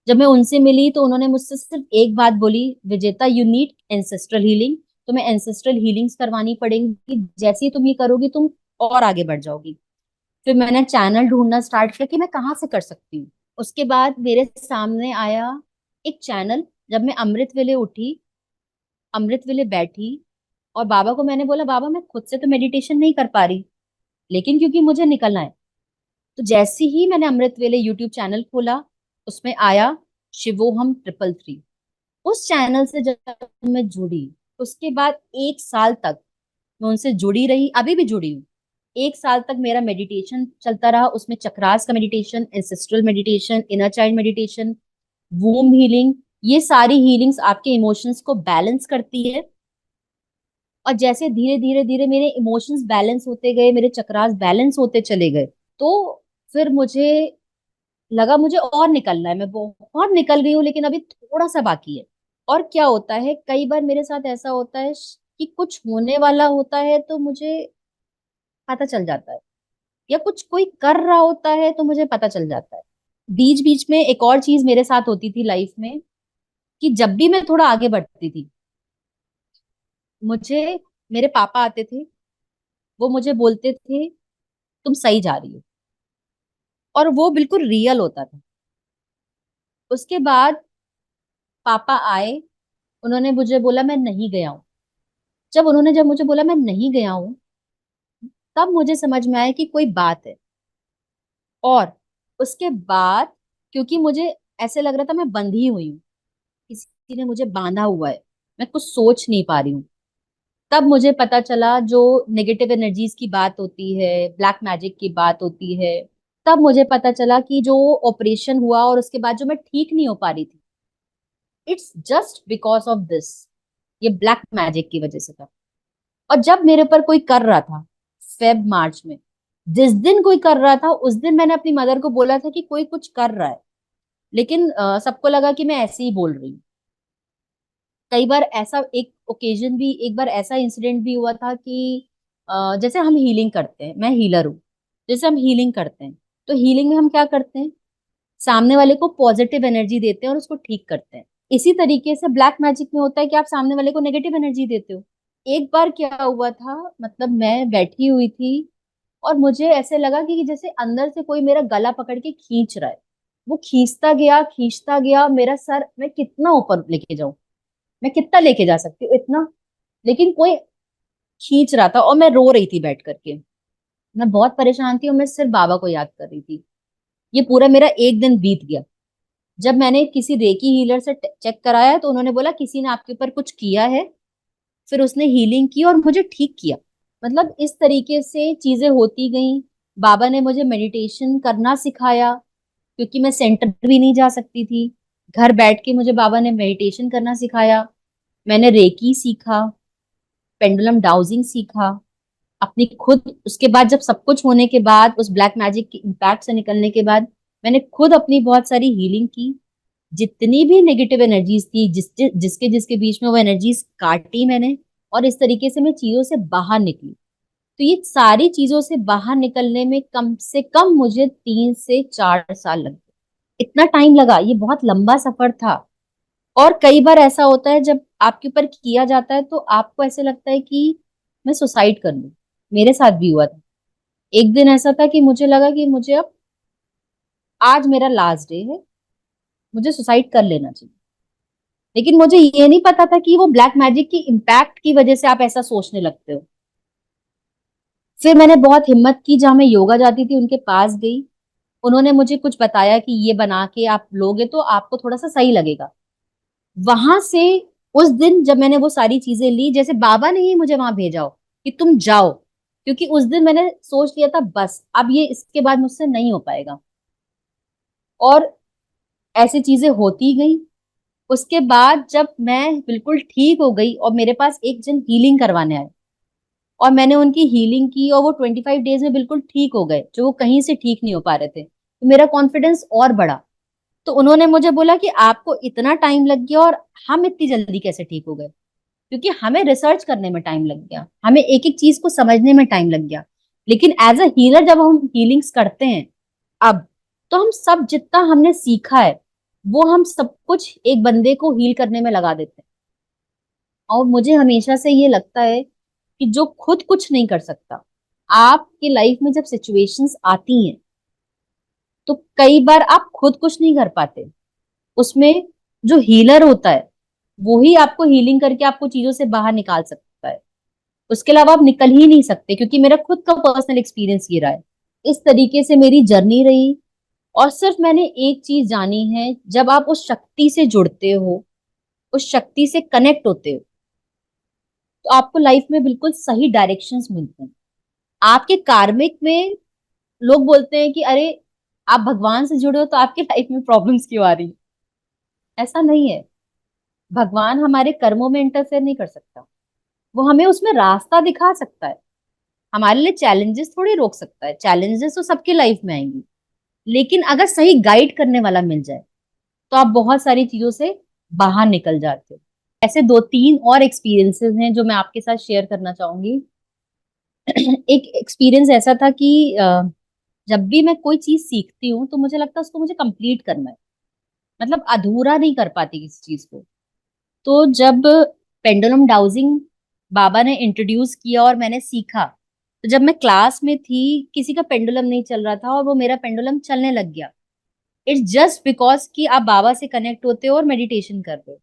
जब मैं उनसे मिली तो उन्होंने मुझसे सिर्फ एक बात बोली, विजेता यू नीड एंसेस्ट्रल हीलिंग। तुम्हें एंसेस्ट्रल हीलिंग्स करवानी पड़ेंगी, जैसे ही तुम ये करोगी तुम और आगे बढ़ जाओगी। फिर मैंने चैनल ढूंढना स्टार्ट किया कि मैं कहाँ से कर सकती हूँ। उसके बाद मेरे सामने आया एक चैनल। जब मैं अमृत वेले उठी, अमृत वेले बैठी, और बाबा को मैंने बोला, बाबा मैं खुद से तो मेडिटेशन नहीं कर पा रही, लेकिन क्योंकि मुझे निकलना है। तो जैसे ही मैंने अमृत वेले यूट्यूब चैनल खोला, उसमें आया शिवोहम 333। उस चैनल से जब मैं जुड़ी, उसके बाद 1 साल तक मैं उनसे जुड़ी रही, अभी भी जुड़ी हूँ। 1 साल तक मेरा मेडिटेशन चलता रहा, उसमें चक्रास का meditation, ancestral meditation, inner child meditation, womb healing. ये सारी हीलिंग्स आपके इमोशंस को बैलेंस करती है। और जैसे धीरे धीरे धीरे मेरे इमोशंस बैलेंस होते गए, मेरे चक्रास बैलेंस होते चले गए, तो फिर मुझे लगा मुझे और निकलना है। मैं बहुत निकल गई हूँ, लेकिन अभी थोड़ा सा बाकी है। और क्या होता है, कई बार मेरे साथ ऐसा होता है कि कुछ होने वाला होता है तो मुझे पता चल जाता है, या कुछ कोई कर रहा होता है तो मुझे पता चल जाता है। बीच बीच में एक और चीज मेरे साथ होती थी लाइफ में, कि जब भी मैं थोड़ा आगे बढ़ती थी, मुझे मेरे पापा आते थे, वो मुझे बोलते थे तुम सही जा रही हो, और वो बिल्कुल रियल होता था। उसके बाद पापा आए, उन्होंने मुझे बोला मैं नहीं गया हूँ। जब मुझे बोला मैं नहीं गया हूँ, तब मुझे समझ में आया कि कोई बात है। और उसके बाद, क्योंकि मुझे ऐसे लग रहा था मैं बंधी हुई हूँ, किसी ने मुझे बांधा हुआ है, मैं कुछ सोच नहीं पा रही हूँ। तब मुझे पता चला जो नेगेटिव एनर्जीज की बात होती है, ब्लैक मैजिक की बात होती है। तब मुझे पता चला कि जो ऑपरेशन हुआ और उसके बाद जो मैं ठीक नहीं हो पा रही थी, it's just because of this. ये ब्लैक मैजिक की वजह से था। और जब मेरे ऊपर कोई कर रहा था, फेब मार्च में, जिस दिन कोई कर रहा था, उस दिन मैंने अपनी मदर को बोला था कि कोई कुछ कर रहा है। लेकिन सबको लगा कि मैं ऐसे ही बोल रही हूँ। कई बार ऐसा एक ओकेजन भी, एक बार ऐसा इंसिडेंट भी हुआ था कि जैसे हम हीलिंग करते हैं, मैं हीलर हूँ, जैसे हम हीलिंग करते हैं, तो हीलिंग में हम क्या करते हैं, सामने वाले को पॉजिटिव एनर्जी देते हैं और उसको ठीक करते हैं। इसी तरीके से ब्लैक मैजिक में होता है कि आप सामने वाले को नेगेटिव एनर्जी देते हो। एक बार क्या हुआ था, मतलब मैं बैठी हुई थी और मुझे ऐसे लगा कि जैसे अंदर से कोई मेरा गला पकड़ के खींच रहा है। वो खींचता गया मेरा सर, मैं कितना ऊपर लेके जाऊं, मैं कितना लेके जा सकती हूँ इतना, लेकिन कोई खींच रहा था और मैं रो रही थी बैठ करके। मैं बहुत परेशान थी और मैं सिर्फ बाबा को याद कर रही थी। ये पूरा मेरा एक दिन बीत गया। जब मैंने किसी रेकी हीलर से चेक कराया तो उन्होंने बोला किसी ने आपके ऊपर कुछ किया है। फिर उसने हीलिंग की और मुझे ठीक किया। मतलब इस तरीके से चीजें होती गई। बाबा ने मुझे मेडिटेशन करना सिखाया, क्योंकि मैं सेंटर भी नहीं जा सकती थी। घर बैठ के मुझे बाबा ने मेडिटेशन करना सिखाया। मैंने रेकी सीखा, पेंडुलम डाउजिंग सीखा अपनी खुद। उसके बाद जब सब कुछ होने के बाद, उस ब्लैक मैजिक के इम्पैक्ट से निकलने के बाद, मैंने खुद अपनी बहुत सारी हीलिंग की। जितनी भी नेगेटिव एनर्जीज थी, जिसके जिसके बीच में वो एनर्जीज काटी मैंने, और इस तरीके से मैं चीजों से बाहर निकली। तो ये सारी चीजों से बाहर निकलने में कम से कम मुझे 3 से 4 साल लगे। इतना टाइम लगा, ये बहुत लंबा सफर था। और कई बार ऐसा होता है जब आपके ऊपर किया जाता है तो आपको ऐसे लगता है कि मैं सुसाइड कर लूं। मेरे साथ भी हुआ था। एक दिन ऐसा था कि मुझे लगा कि मुझे अब, आज मेरा लास्ट डे है, मुझे सुसाइड कर लेना चाहिए। लेकिन मुझे ये नहीं पता था कि वो ब्लैक मैजिक की इम्पैक्ट की वजह से आप ऐसा सोचने लगते हो। फिर मैंने बहुत हिम्मत की, जहां मैं योगा जाती थी उनके पास गई। उन्होंने मुझे कुछ बताया कि ये बना के आप लोगे तो आपको थोड़ा सा सही लगेगा। वहां से, उस दिन जब मैंने वो सारी चीजें ली, जैसे बाबा ने ही मुझे वहां भेजा हो कि तुम जाओ, क्योंकि उस दिन मैंने सोच लिया था बस अब ये इसके बाद मुझसे नहीं हो पाएगा। और ऐसी चीजें होती गई। उसके बाद जब मैं बिल्कुल ठीक हो गई और मेरे पास एक जन हीलिंग करवाने आए, और मैंने उनकी हीलिंग की और वो 25 डेज में बिल्कुल ठीक हो गए, जो वो कहीं से ठीक नहीं हो पा रहे थे, तो मेरा कॉन्फिडेंस और बढ़ा। तो उन्होंने मुझे बोला कि आपको इतना टाइम लग गया और हम इतनी जल्दी कैसे ठीक हो गए, क्योंकि हमें रिसर्च करने में टाइम लग गया, हमें एक एक चीज को समझने में टाइम लग गया। लेकिन एज अ हीलर जब हम हीलिंग्स करते हैं अब, तो हम सब जितना हमने सीखा है वो हम सब कुछ एक बंदे को हील करने में लगा देते हैं। और मुझे हमेशा से ये लगता है कि जो खुद कुछ नहीं कर सकता, आपकी लाइफ में जब सिचुएशंस आती हैं तो कई बार आप खुद कुछ नहीं कर पाते, उसमें जो हीलर होता है वो ही आपको हीलिंग करके आपको चीजों से बाहर निकाल सकता है। उसके अलावा आप निकल ही नहीं सकते, क्योंकि मेरा खुद का पर्सनल एक्सपीरियंस ये रहा है। इस तरीके से मेरी जर्नी रही। और सिर्फ मैंने एक चीज जानी है, जब आप उस शक्ति से जुड़ते हो, उस शक्ति से कनेक्ट होते हो, तो आपको लाइफ में बिल्कुल सही डायरेक्शंस मिलते हैं। आपके कार्मिक में लोग बोलते हैं कि अरे आप भगवान से जुड़े हो तो आपके लाइफ में प्रॉब्लम्स क्यों आ रही। ऐसा नहीं है। भगवान हमारे कर्मों में इंटरफेयर नहीं कर सकता। वो हमें उसमें रास्ता दिखा सकता है, हमारे लिए चैलेंजेस थोड़ी रोक सकता है। चैलेंजेस तो सबके लाइफ में आएंगी, लेकिन अगर सही गाइड करने वाला मिल जाए तो आप बहुत सारी चीजों से बाहर निकल जाते हो। ऐसे 2-3 और एक्सपीरियंसेस हैं जो मैं आपके साथ शेयर करना चाहूंगी। एक एक्सपीरियंस ऐसा था कि जब भी मैं कोई चीज सीखती हूँ तो मुझे लगता है उसको मुझे कंप्लीट करना है, मतलब अधूरा नहीं कर पाती किसी चीज को। तो जब पेंडुलम डाउजिंग बाबा ने इंट्रोड्यूस किया और मैंने सीखा, तो जब मैं क्लास में थी, किसी का पेंडुलम नहीं चल रहा था और वो मेरा पेंडुलम चलने लग गया। इट्स जस्ट बिकॉज कि आप बाबा से कनेक्ट होते हो और मेडिटेशन कर रहे हो।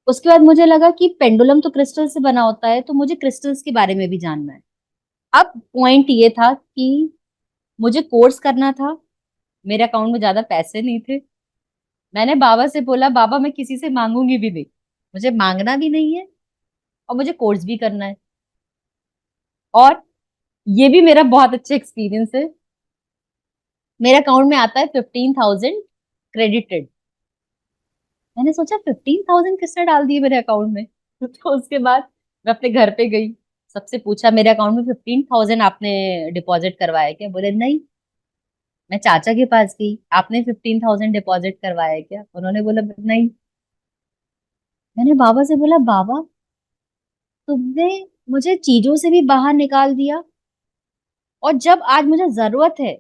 उसके बाद मुझे लगा कि पेंडुलम तो क्रिस्टल से बना होता है, तो मुझे क्रिस्टल्स के बारे में भी जानना है। अब पॉइंट ये था कि मुझे कोर्स करना था, मेरे अकाउंट में ज्यादा पैसे नहीं थे। मैंने बाबा से बोला बाबा मैं किसी से मांगूंगी भी नहीं, मुझे मांगना भी नहीं है और मुझे कोर्स भी करना है। और ये भी मेरा बहुत अच्छा एक्सपीरियंस है। मेरे अकाउंट में आता है 15,000 क्रेडिटेड। मैंने सोचा 15,000 किसने डाल दिए मेरे अकाउंट में। तो उसके बाद मैं अपने घर पे गई, सबसे पूछा मेरे अकाउंट में 15,000 आपने डिपॉजिट करवाया क्या, बोले नहीं। मैं चाचा के पास गई, आपने 15,000 डिपॉजिट करवाया है क्या? उन्होंने बोला नहीं। मैंने बाबा से बोला, बाबा तुमने मुझे चीजों से भी बाहर निकाल दिया, और जब आज मुझे जरूरत है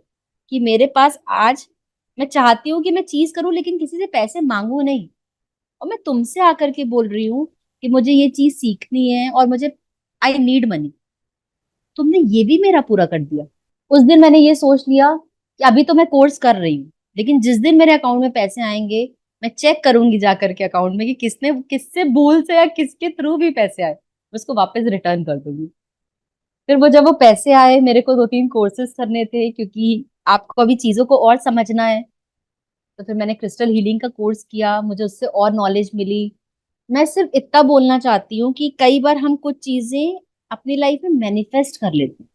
कि मेरे पास आज, मैं चाहती हूँ कि मैं चीज करूं लेकिन किसी से पैसे मांगू नहीं, और मैं तुमसे आकर के बोल रही हूँ कि मुझे ये चीज सीखनी है और मुझे आई नीड मनी, तुमने ये भी मेरा पूरा कर दिया। उस दिन मैंने ये सोच लिया कि अभी तो मैं कोर्स कर रही हूँ, लेकिन जिस दिन मेरे अकाउंट में पैसे आएंगे, मैं चेक करूंगी जा करके अकाउंट में कि किसने किससे भूल से या किसके थ्रू भी पैसे आए, मैं उसको वापस रिटर्न कर दूंगी। फिर वो जब वो पैसे आए, मेरे को 2-3 कोर्सेज करने थे क्योंकि आपको अभी चीजों को और समझना है। तो फिर मैंने क्रिस्टल हीलिंग का कोर्स किया, मुझे उससे और नॉलेज मिली। मैं सिर्फ इतना बोलना चाहती हूँ कि कई बार हम कुछ चीजें अपनी लाइफ में मैनिफेस्ट कर लेते हैं।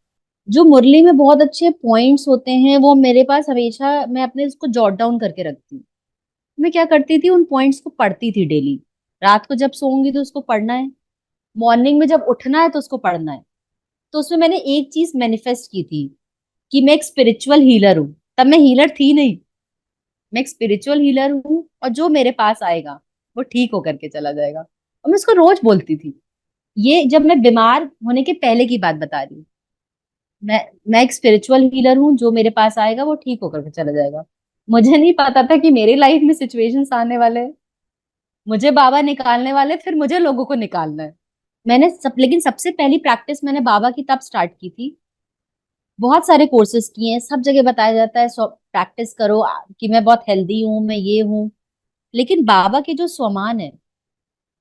जो मुरली में बहुत अच्छे पॉइंट्स होते हैं वो मेरे पास हमेशा, मैं अपने उसको जॉट डाउन करके रखती हूँ। मैं क्या करती थी, उन पॉइंट्स को पढ़ती थी डेली। रात को जब सोऊंगी तो उसको पढ़ना है, मॉर्निंग में जब उठना है तो उसको पढ़ना है। तो उसमें मैंने एक चीज मैनिफेस्ट की थी कि मैं एक स्पिरिचुअल हीलर हूँ। तब मैं हीलर थी नहीं, मैं एक स्पिरिचुअल हीलर हूँ, और जो मेरे पास आएगा वो ठीक होकर के चला जाएगा। और मैं उसको रोज बोलती थी। ये जब मैं बीमार होने के पहले की बात बता रही हूँ। मैं मैं एक स्पिरिचुअल हीलर हूँ, जो मेरे पास आएगा वो ठीक होकर के चला जाएगा। मुझे नहीं पता था कि मेरी लाइफ में सिचुएशंस आने वाले हैं, मुझे बाबा निकालने वाले, फिर मुझे लोगों को निकालना है। लेकिन सबसे पहली प्रैक्टिस मैंने बाबा की तब स्टार्ट की थी। बहुत सारे कोर्सेज किए हैं, सब जगह बताया जाता है प्रैक्टिस करो, कि मैं बहुत हेल्दी हूँ, मैं ये हूँ। लेकिन बाबा के जो स्वमान है,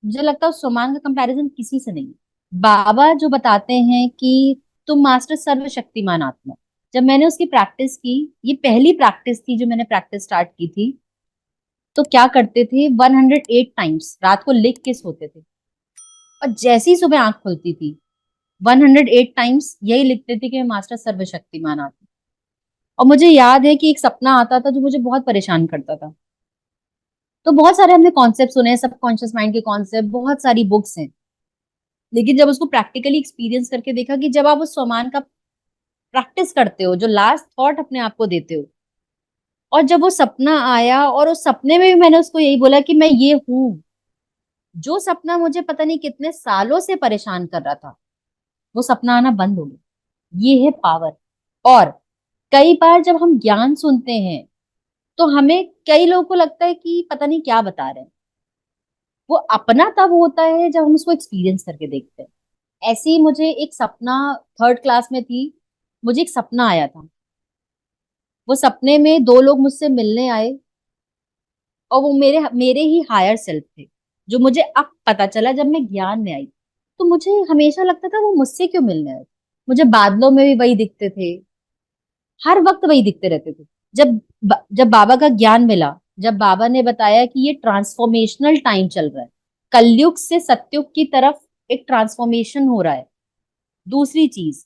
मुझे लगता है उस स्वमान का कंपैरिजन किसी से नहीं है। बाबा जो बताते हैं कि तुम मास्टर सर्वशक्तिमान आत्मा, जब मैंने उसकी प्रैक्टिस की, ये पहली प्रैक्टिस थी जो मैंने प्रैक्टिस स्टार्ट की थी, तो क्या करते थे, 108 टाइम्स रात को लिख के सोते थे, और जैसी ही सुबह आंख खुलती थी 108 टाइम्स यही लिखते थे कि मैं मास्टर सर्वशक्तिमान आत्मा। और मुझे याद है कि एक सपना आता था जो मुझे बहुत परेशान करता था। तो बहुत सारे हमने कॉन्सेप्ट सुने हैं, सबकॉन्शियस माइंड के कॉन्सेप्ट, बहुत सारी बुक्स हैं। लेकिन जब उसको प्रैक्टिकली एक्सपीरियंस करके देखा कि जब आप उस स्वमान का प्रैक्टिस करते हो, जो लास्ट थॉट अपने आप को देते हो, और जब वो सपना आया, और उस सपने में भी मैंने उसको यही बोला कि मैं ये हूं, जो सपना मुझे पता नहीं कितने सालों से परेशान कर रहा था, वो सपना आना बंद हो गया। ये है पावर। और कई बार जब हम ज्ञान सुनते हैं, तो हमें कई लोगों को लगता है कि पता नहीं क्या बता रहे हैं। वो अपना तब होता है जब हम उसको एक्सपीरियंस करके देखते हैं। ऐसे ही मुझे एक सपना, थर्ड क्लास में थी, मुझे एक सपना आया था। वो सपने में दो लोग मुझसे मिलने आए, और वो मेरे मेरे ही हायर सेल्फ थे, जो मुझे अब पता चला जब मैं ज्ञान में आई। तो मुझे हमेशा लगता था वो मुझसे क्यों मिलने आए। मुझे बादलों में भी वही दिखते थे, हर वक्त वही दिखते रहते थे। जब बाबा का ज्ञान मिला, जब बाबा ने बताया कि ये ट्रांसफॉर्मेशनल टाइम चल रहा है, कलयुग से सतयुग की तरफ एक ट्रांसफॉर्मेशन हो रहा है। दूसरी चीज,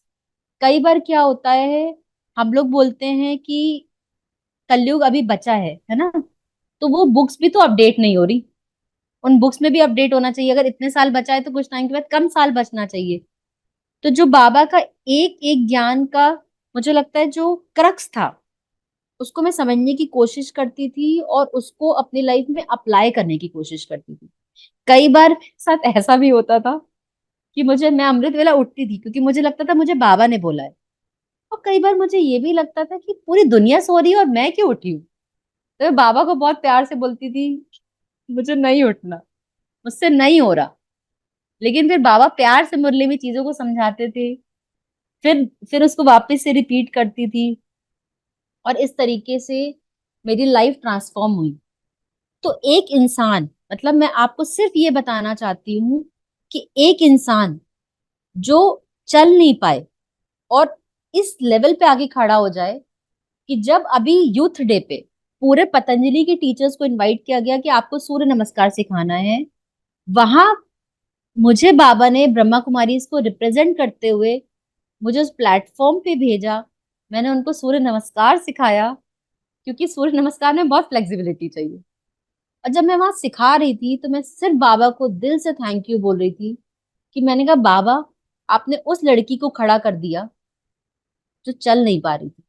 कई बार क्या होता है, हम लोग बोलते हैं कि कलयुग अभी बचा है ना, तो वो बुक्स भी तो अपडेट नहीं हो रही। उन बुक्स में भी अपडेट होना चाहिए। अगर इतने साल बचा है तो कुछ टाइम के बाद कम साल बचना चाहिए। तो जो बाबा का एक एक ज्ञान का, मुझे लगता है जो क्रक्स था, उसको मैं समझने की कोशिश करती थी और उसको अपनी लाइफ में अप्लाई करने की कोशिश करती थी। कई बार साथ ऐसा भी होता था कि मैं अमृत वेला उठती थी क्योंकि मुझे लगता था मुझे बाबा ने बोला है। और कई बार मुझे ये भी लगता था कि पूरी दुनिया सो रही है और मैं क्यों उठी हूँ। तो मैं बाबा को बहुत प्यार से बोलती थी, मुझे नहीं उठना, मुझसे नहीं हो रहा। लेकिन फिर बाबा प्यार से मुरली में चीजों को समझाते थे। फिर उसको वापस से रिपीट करती थी, और इस तरीके से मेरी लाइफ ट्रांसफॉर्म हुई। तो एक इंसान, मतलब मैं आपको सिर्फ ये बताना चाहती हूँ कि एक इंसान जो चल नहीं पाए और इस लेवल पे आगे खड़ा हो जाए, कि जब अभी यूथ डे पे पूरे पतंजलि के टीचर्स को इनवाइट किया गया कि आपको सूर्य नमस्कार सिखाना है, वहां मुझे बाबा ने ब्रह्मा कुमारी इसको रिप्रेजेंट करते हुए मुझे उस प्लेटफॉर्म पे भेजा। मैंने उनको सूर्य नमस्कार सिखाया, क्योंकि सूर्य नमस्कार में बहुत फ्लेक्सिबिलिटी चाहिए। और जब मैं वहां सिखा रही थी तो मैं सिर्फ बाबा को दिल से थैंक यू बोल रही थी, कि मैंने कहा बाबा, आपने उस लड़की को खड़ा कर दिया जो चल नहीं पा रही थी।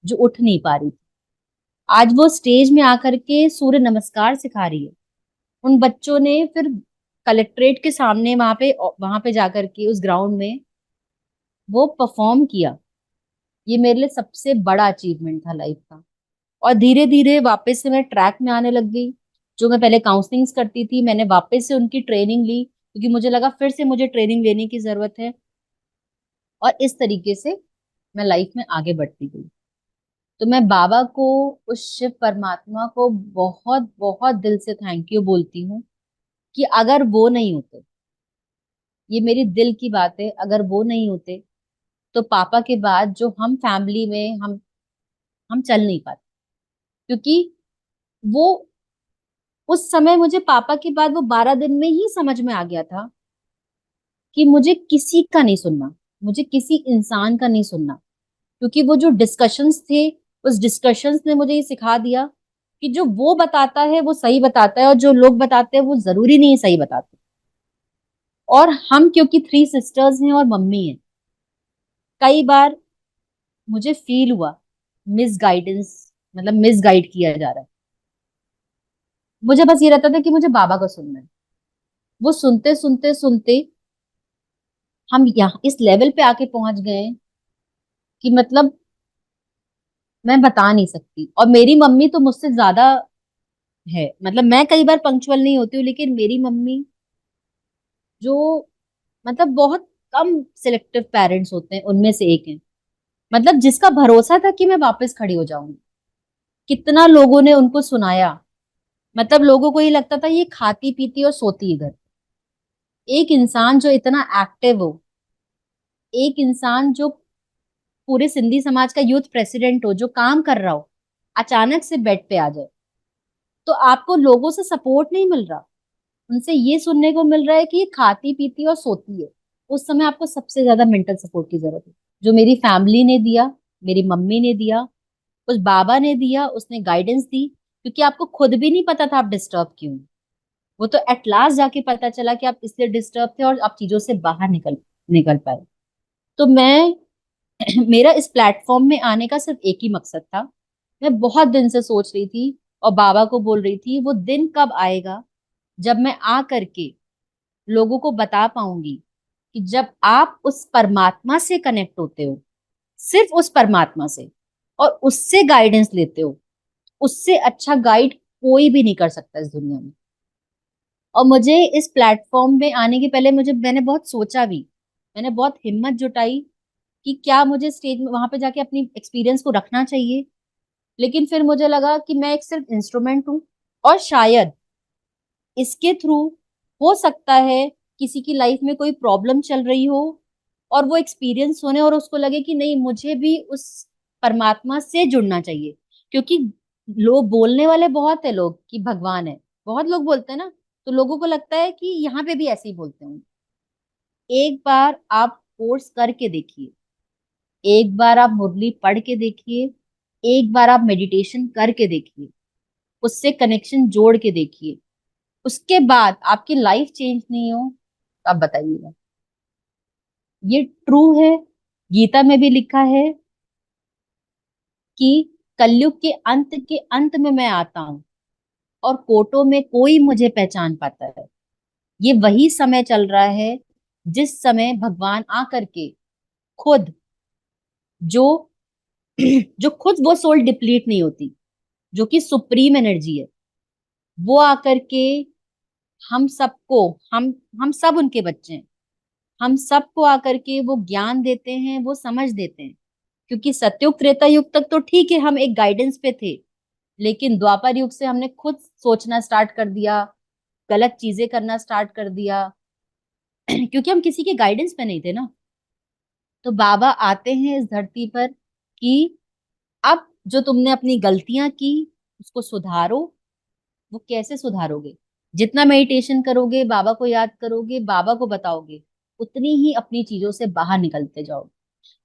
जो उठ नहीं पा रही थी, आज वो स्टेज में आकर के सूर्य नमस्कार सिखा रही है। उन बच्चों ने फिर कलेक्ट्रेट के सामने वहां पे जाकर के उस ग्राउंड में वो परफॉर्म किया। ये मेरे लिए सबसे बड़ा अचीवमेंट था लाइफ का। और धीरे धीरे वापस से मैं ट्रैक में आने लग गई। जो मैं पहले काउंसलिंग्स करती थी, मैंने वापस से उनकी ट्रेनिंग ली, क्योंकि मुझे लगा फिर से मुझे ट्रेनिंग लेने की जरूरत है। और इस तरीके से मैं लाइफ में आगे बढ़ती गई। तो मैं बाबा को, उस शिव परमात्मा को बहुत बहुत दिल से थैंक यू बोलती हूँ कि अगर वो नहीं होते, ये मेरी दिल की बात है, अगर वो नहीं होते तो पापा के बाद जो हम फैमिली में हम चल नहीं पाते। क्योंकि वो उस समय मुझे पापा के बाद वो 12 दिन में ही समझ में आ गया था कि मुझे किसी का नहीं सुनना, मुझे किसी इंसान का नहीं सुनना। क्योंकि वो जो डिस्कशंस थे, उस डिस्कशंस ने मुझे ये सिखा दिया कि जो वो बताता है वो सही बताता है, और जो लोग बताते हैं वो जरूरी नहीं सही बताते। और हम क्योंकि 3 सिस्टर्स हैं और मम्मी है, कई बार मुझे फील हुआ मिस गाइडेंस, मतलब मिस गाइड किया जा रहा है। मुझे बस ये रहता था कि मुझे बाबा का सुनना है। वो सुनते सुनते सुनते हम यहाँ इस लेवल पे आके पहुंच गए हैं कि मतलब मैं बता नहीं सकती। और मेरी मम्मी तो मुझसे ज्यादा है, मतलब मैं कई बार पंक्चुअल नहीं होती हूँ, लेकिन मेरी मम्मी जो, मतलब बहुत कम सिलेक्टिव पेरेंट्स होते हैं उनमें से एक है। मतलब जिसका भरोसा था कि मैं वापस खड़ी हो जाऊंगी। कितना लोगों ने उनको सुनाया, मतलब लोगों को ये लगता था ये खाती पीती और सोती है घर। एक इंसान जो इतना एक्टिव हो, एक इंसान जो पूरे सिंधी समाज का यूथ प्रेसिडेंट हो, जो काम कर रहा हो, अचानक से बेड पे आ जाए, तो आपको लोगों से सपोर्ट नहीं मिल रहा। उनसे ये सुनने को मिल रहा है कि ये खाती पीती और सोती है। उस समय आपको सबसे ज्यादा मेंटल सपोर्ट की जरूरत है, जो मेरी फैमिली ने दिया, मेरी मम्मी ने दिया, उस बाबा ने दिया, उसने गाइडेंस दी। क्योंकि आपको खुद भी नहीं पता था आप डिस्टर्ब क्यों। वो तो एट लास्ट जाके पता चला कि आप इसलिए डिस्टर्ब थे और आप चीजों से बाहर निकल निकल पाए। तो मैं मेरा इस प्लेटफॉर्म में आने का सिर्फ एक ही मकसद था। मैं बहुत दिन से सोच रही थी और बाबा को बोल रही थी, वो दिन कब आएगा जब मैं आ करके लोगों को बता पाऊंगी कि जब आप उस परमात्मा से कनेक्ट होते हो, सिर्फ उस परमात्मा से, और उससे गाइडेंस लेते हो, उससे अच्छा गाइड कोई भी नहीं कर सकता इस दुनिया में। और मुझे इस प्लेटफॉर्म में आने के पहले मैंने बहुत सोचा भी, मैंने बहुत हिम्मत जुटाई कि क्या मुझे स्टेज में वहां पे जाके अपनी एक्सपीरियंस को रखना चाहिए। लेकिन फिर मुझे लगा कि मैं एक सिर्फ इंस्ट्रूमेंट हूँ, और शायद इसके थ्रू हो सकता है किसी की लाइफ में कोई प्रॉब्लम चल रही हो, और वो एक्सपीरियंस होने और उसको लगे कि नहीं, मुझे भी उस परमात्मा से जुड़ना चाहिए। क्योंकि लोग बोलने वाले बहुत है, लोग कि भगवान है, बहुत लोग बोलते हैं ना, तो लोगों को लगता है कि यहाँ पे भी ऐसे ही बोलते हैं। एक बार आप कोर्स करके देखिए, एक बार आप मुरली पढ़ के देखिए, एक बार आप मेडिटेशन करके देखिए, उससे कनेक्शन जोड़ के देखिए, उसके बाद आपकी लाइफ चेंज नहीं हो तो आप बताइएगा। ये ट्रू है। गीता में भी लिखा है कि कलयुग के अंत में मैं आता हूं और कोटों में कोई मुझे पहचान पाता है। ये वही समय चल रहा है जिस समय भगवान आकर के खुद, जो जो खुद वो सोल डिप्लीट नहीं होती, जो कि सुप्रीम एनर्जी है, वो आकर के हम सबको, हम सब उनके बच्चे हैं, हम सबको आकर के वो ज्ञान देते हैं, वो समझ देते हैं। क्योंकि सतयुग त्रेता युग तक तो ठीक है, हम एक गाइडेंस पे थे, लेकिन द्वापर युग से हमने खुद सोचना स्टार्ट कर दिया, गलत चीजें करना स्टार्ट कर दिया क्योंकि हम किसी के गाइडेंस पे नहीं थे ना। तो बाबा आते हैं इस धरती पर कि अब जो तुमने अपनी गलतियां की उसको सुधारो। वो कैसे सुधारोगे? जितना मेडिटेशन करोगे, बाबा को याद करोगे, बाबा को बताओगे, उतनी ही अपनी चीजों से बाहर निकलते जाओगे।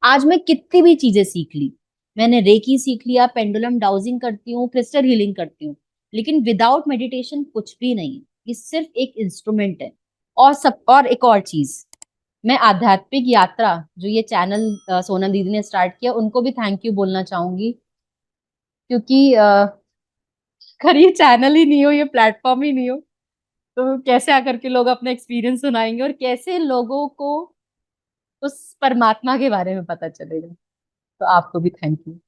आज मैं कितनी भी चीजें सीख ली, मैंने रेकी सीख लिया, पेंडुलम डाउजिंग करती हूँ, क्रिस्टल हीलिंग करती हूँ, लेकिन विदाउट मेडिटेशन कुछ भी नहीं है। ये सिर्फ एक इंस्ट्रूमेंट है। और एक और चीज, मैं आध्यात्मिक यात्रा जो ये चैनल सोनम दीदी ने स्टार्ट किया, उनको भी थैंक यू बोलना चाहूंगी। क्योंकि अगर ये चैनल ही नहीं हो, ये प्लेटफॉर्म ही नहीं हो, तो कैसे आकर के लोग अपने एक्सपीरियंस सुनाएंगे, और कैसे लोगों को उस परमात्मा के बारे में पता चलेगा। तो आपको भी थैंक यू।